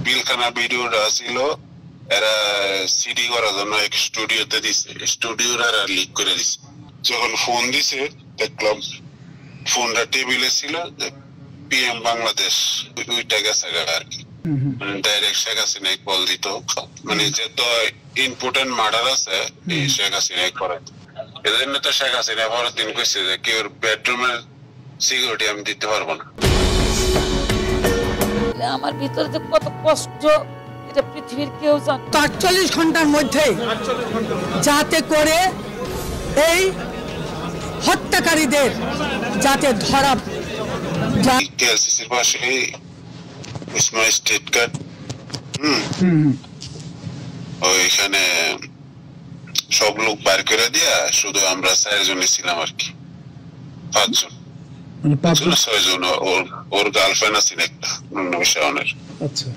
পিলখানা ভিডিওটা ছিল এরা সিডি করার জন্য এক স্টুডিওতে দিছে, স্টুডিওর আর লিক করে দিছে। যখন ফোন দিছে দেখলাম ফোনটা টেবিলে ছিল, পিএম বাংলাদেশ ওইটা গেছে আর কি, মানে ডাইরেক্ট শেখ হাসিনাই কল দিত, মানে যে তো ইম্পর্টেন্ট মার্ডার আছে এই শেখ হাসিনাই করে। এজন্য তো শেখ হাসিনা পরের দিন কইছে যে কেউ বেডরুমের সিকিউরিটি আমি দিতে পারবো না। আমার ভিতরে যে কত কষ্ট এটা পৃথিবীর কেউ জানে। ৪৮ ঘন্টার মধ্যে যাতে করে এই হত্যাকারীদের যাতে ধরা যায়। কেএলসিসির পাশে ইসমাইল স্টেট কার্ড, ওইখানে সব লোক বার করে দিয়া শুধু আমরা 4 জনই ছিলাম আর কি, 5 জন, 6 জন। ওর গার্লফ্রেন্ড আছে একটা নুরনবী শাওনের। আচ্ছা,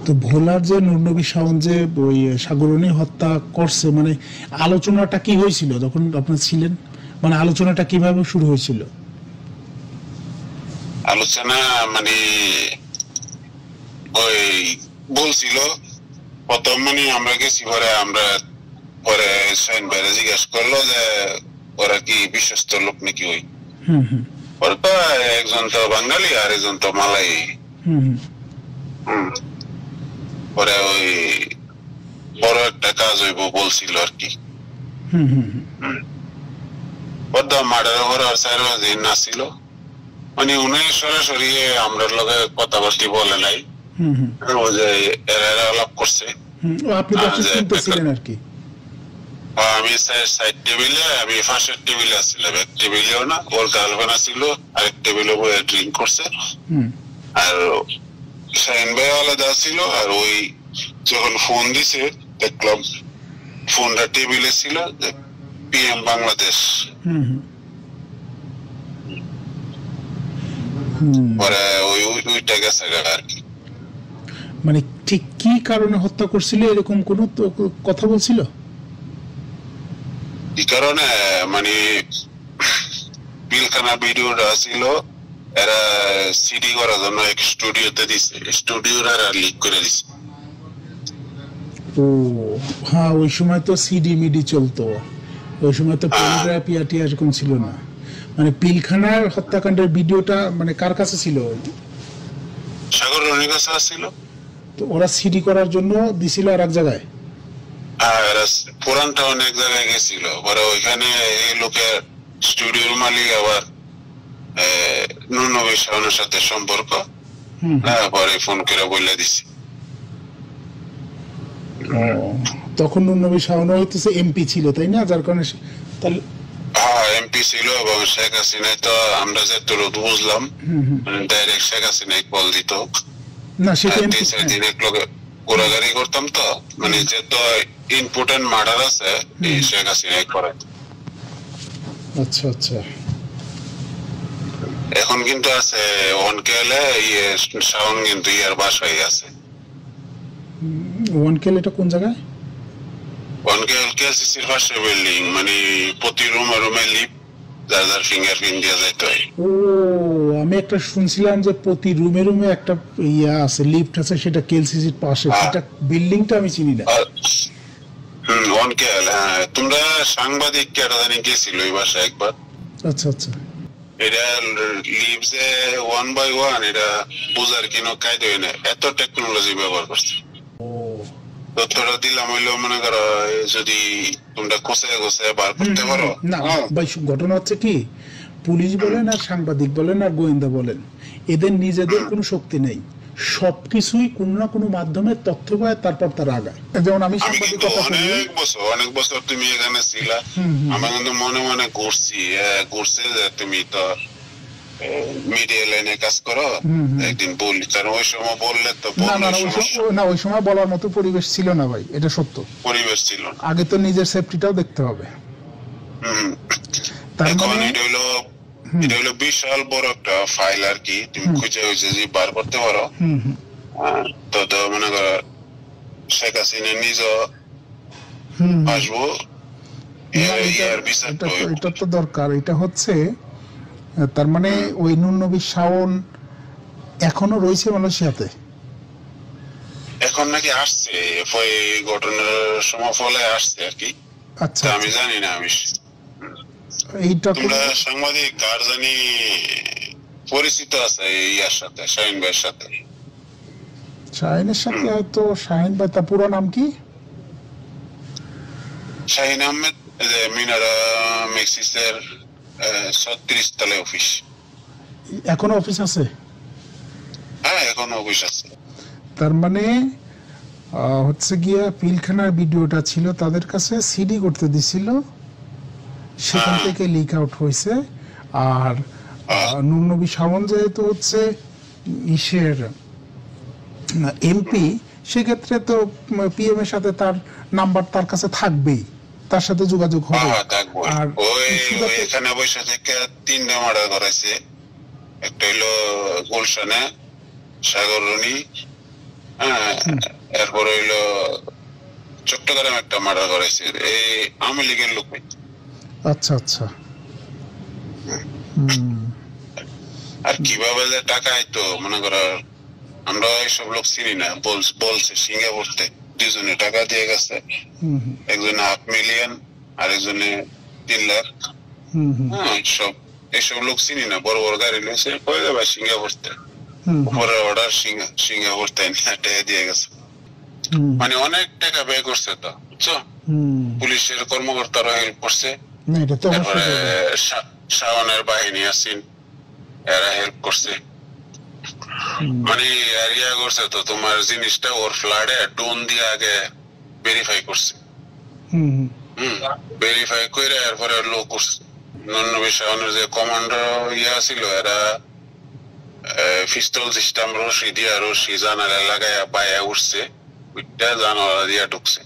তো ভোলার যে নুরনবী শাওন যে ওই সাগরণী হত্যা করছে, মানে আলোচনাটা কি হয়েছিল যখন আপনারা ছিলেন, মানে আলোচনাটা কিভাবে শুরু হয়েছিল? আলোচনা মানে ওই বলছিল প্রথম, মানে আমরা গেছি পরে শাইন ভাইরা জিজ্ঞেস করলো যে ওরা কি বিশ্বস্ত লোক নাকি। ওই ওরা তো একজন তো বাঙালি আর একজন তো মালাই। পরে ওই বড় একটা কাজ হইব বলছিল আর কি। মার্ডার করার 4 দিন আসছিল, মানে উনি সরাসরি আমরা লগে কথাবার্তা বলে নাই, ও যে এরা আলাপ করছে। আমি সাইড টেবিলে, আমি ফার্স্টের টেবিলে আসছিলাম, এক টেবিলেও না, ওর গার্লফ্রেন্ড আসছিল আরেক টেবিলে বসে ড্রিঙ্ক করছে, আর শাহিন ভাই আলাদা ছিল। আর ওই যখন ফোন দিছে দেখলাম ফোনটা টেবিলে ছিল, পিএম বাংলাদেশ। পরে ওইটা গেছে আর কি। মানে ঠিক কি কারণে হত্যা করছিল এরকম কোন কথা বলছিল? কি কারণে মানে পিলখানা ভিডিওটা ছিল এরা সিডি করার জন্য এক স্টুডিওতে দিছে, স্টুডিওর আর লিক করে দিছে। ও হ্যাঁ, ওই সময় তো সিডি মিডি চলতো, ওই সময় তো পেনড্রাইভ ইয়াটি এরকম ছিল না। মানে পিলখানার হত্যাকাণ্ডের ভিডিওটা মানে কার কাছে ছিল? সাগরণীর কাছে ছিল। তো ওরা সিডি করার জন্য দিছিল আর এক জায়গায়? পুরানটা অনেক জায়গায় গেছিল, পরে ওইখানে এই লোকের স্টুডিওর মালিক আবার নুরনবী শাওনের সাথে সম্পর্ক, পরে ফোন করে বলে দিছি। তখন নুরনবী শাওন হইতেছে এমপি ছিল, তাই না? যার কারণে তাহলে হ্যাঁ এমপি ছিল। এবং শেখ হাসিনাই তো আমরা যেটুকু বুঝলাম ডাইরেক্ট শেখ হাসিনাই কল দিত না। সেটা 3-4 দিন এক লগে ঘোরাঘুরি করতাম, তো মানে যে তো ইম্পর্টেন্ট মার্ডার আছে এই শেখ হাসিনাই করে। আচ্ছা আচ্ছা। এখন কিন্তু আছে ওয়ানকেলে শাওন, কিন্তু ইয়ার বাসায় আছে। ওয়ানকেল এটা কোন জায়গায়? ওয়ানকেল কেএলসিসির পাশে বিল্ডিং, মানে প্রতি রুমে লিফট, যার ফিঙ্গারপ্রিন্ট দিয়ে যাইতে হয়। ও আমি একটা শুনছিলাম যে প্রতি রুমে একটা ইয়া আছে, লিফট আছে, সেটা কেএলসিসির পাশে। সেটা বিল্ডিংটা আমি চিনি না। ওয়ানকেল, হ্যাঁ। তোমরা সাংবাদিক কেটা জানি গেছিল ওই বাসায় একবার। আচ্ছা আচ্ছা। এটা লিভসে 1 by 1 এটা বোঝার কিনো কায়দা হয় না, এত টেকনোলজি ব্যবহার করছে। তথ্যটা দিলাম হইলো মনে করো যদি তোমরা কোথায় বার করতে পারো না। ভাই ঘটনা হচ্ছে কি, পুলিশ বলেন আর সাংবাদিক বলেন আর গোয়েন্দা বলেন, এদের নিজেদের কোনো শক্তি নেই, সবকিছুই কোন না কোনো মাধ্যমে তথ্য পায়, তারপর তার আগায়। যেমন আমি অনেক বছর তুমি এখানে ছিলা, আমার কিন্তু মনে মনে ঘুরছে যে তুমি তো মিডিয়া লাইনে কাজ করো, একদিন বললি, কারণ ওই সময় বললে তো না, ওই সময় বলার মতো পরিবেশ ছিল না ভাই, এটা সত্য। পরিবেশ ছিল না। আগে তো নিজের সেফটিটাও দেখতে হবে। এখন এটা হইলো বিশাল বড় একটা ফাইল আর কি, তুমি খুঁজে যদি বার করতে পারো তো মনে করো শেখ হাসিনা নিজ আসবো, এটা তো দরকার। এটা হচ্ছে তার মানে ওই নুরনবী শাওন এখনো রয়েছে মালয়েশিয়াতে? এখন নাকি আসছে এই ঘটনার সময় ফলে আসছে আর কি। আচ্ছা আমি জানি না। আমি এইটা তোমরা সাংবাদিক কার জানি পরিচিত আছে ইয়ার সাথে, শাহিন ভাইয়ের সাথে? শাহিনের সাথে হয়তো। শাহিন ভাই, তার পুরো নাম কি? শাহিন আহমেদ, মিনারা মেক্সিসের 36 তলায় অফিস। এখনো অফিস আছে? হ্যাঁ, এখনো অফিস আছে। তার মানে হচ্ছে গিয়া পিলখানার ভিডিওটা ছিল তাদের কাছে, সিডি করতে দিছিল, সেখান থেকে লিক আউট হয়েছে। আর নূর নবী শাওন যেহেতু হচ্ছে ইসের এমপি, সেক্ষেত্রে তো পিএম এর সাথে তার নাম্বার তার কাছে থাকবেই, তার সাথে যোগাযোগ হবে। আর এখানে বসে থেকে 3টা মার্ডার করেছে। একটা হইলো গুলশানে সাগররনি, এরপর হইলো চট্টগ্রাম একটা মার্ডার করেছে, এই আওয়ামী লীগের লোক। আচ্ছা আচ্ছা। আর কিভাবে যে টাকা আইতো, মনে করো আমরা এইসব লোক চিনি না, বলছে সিঙ্গাপুরতে 2জনে টাকা দিয়ে গেছে, একজনে $500,000 আর একজনে 3 লাখ। এইসব লোক চিনি না। বড় বড় গাড়ি লইছে, কই যাবে সিঙ্গাপুরতে, উপরে অর্ডার সিঙ্গাপুরতে টাকা দিয়ে গেছে। মানে অনেক টাকা ব্যয় করছে তো, বুঝছো? পুলিশের কর্মকর্তারা হেল্প করছে, তারপরে শাওনের বাহিনী আছেন, এরা হেল্প করছে। মানে এরিয়া করছে তো, তোমার জিনিসটা ওর ফ্লাডে ড্রোন দিয়ে আগে ভেরিফাই করছে, ভেরিফাই করে এরপরে লোক করছে। নূর নবী শাওনের যে কমান্ডার ছিল, এরা পিস্তল সিস্টেম রশি জানালা লাগাইয়া পায়ে উঠছে, ওইটা জানালা দিয়া ঢুকছে।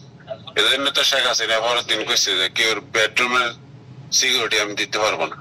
এজন্য তো শেখ হাসিনা পরের দিন কইছে যে কি ওর বেডরুমের সিকিউরিটি আমি দিতে পারবো না।